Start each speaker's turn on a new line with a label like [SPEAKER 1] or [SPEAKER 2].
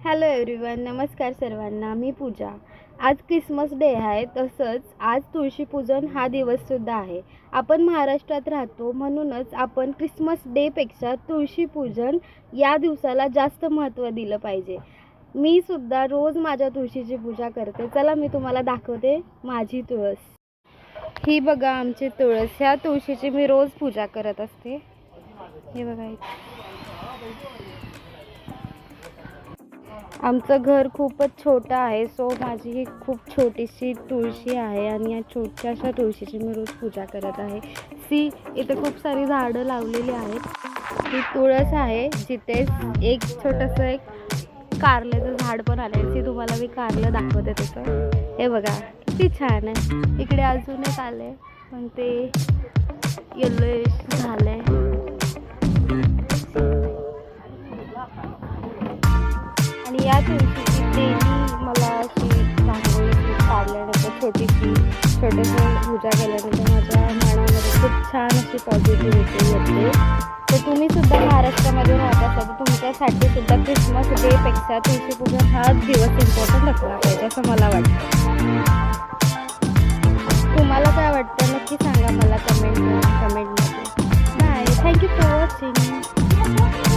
[SPEAKER 1] Hello everyone, नमस्कार सर्वांना. मी पूजा. आज क्रिसमस डे आहे, तसंच आज तुळशीपूजन हा दिवससुद्धा आहे. आपण महाराष्ट्रात राहतो, म्हणूनच आपण क्रिसमस डेपेक्षा तुळशीपूजन या दिवसाला जास्त महत्त्व दिलं पाहिजे. मी सुद्धा रोज माझ्या तुळशीची पूजा करते. चला मी तुम्हाला दाखवते माझी तुळस. ही बघा आमची तुळस. ह्या तुळशीची मी रोज पूजा करत असते. हे बघा, आमचं घर खूपच छोटं आहे, सो माझी ही खूप छोटीशी तुळशी आहे आणि या छोट्याशा तुळशीची मी रोज पूजा करत आहे. इथे खूप सारी झाडं लावलेली आहेत. ही तुळस आहे, जिथे एक छोटंसं कारल्याचं झाड पण आलं. ती तुम्हाला मी कारलं दाखवते त्याचं. हे बघा किती छान आहे. इकडे अजून एक आलं आहे, पण ते येलोइश झालं आहे. आणि या तुळशीची डेली मला अशी रांगोळी काढल्यानंतर छोटेसे पूजा केल्यानंतर माझ्या मनामध्ये खूप छान अशी पॉझिटिव्हिटी येते. तर तुम्ही सुद्धा महाराष्ट्रामध्ये राहत असाल तर तुमच्यासाठी सुद्धा क्रिसमस डेपेक्षा तुळशीपूजन हा दिवस इम्पॉर्टंट असला पाहिजे असं मला वाटतं. तुम्हाला काय वाटतं नक्की सांगा मला कमेंटमध्ये. बाय. Thank you for watching.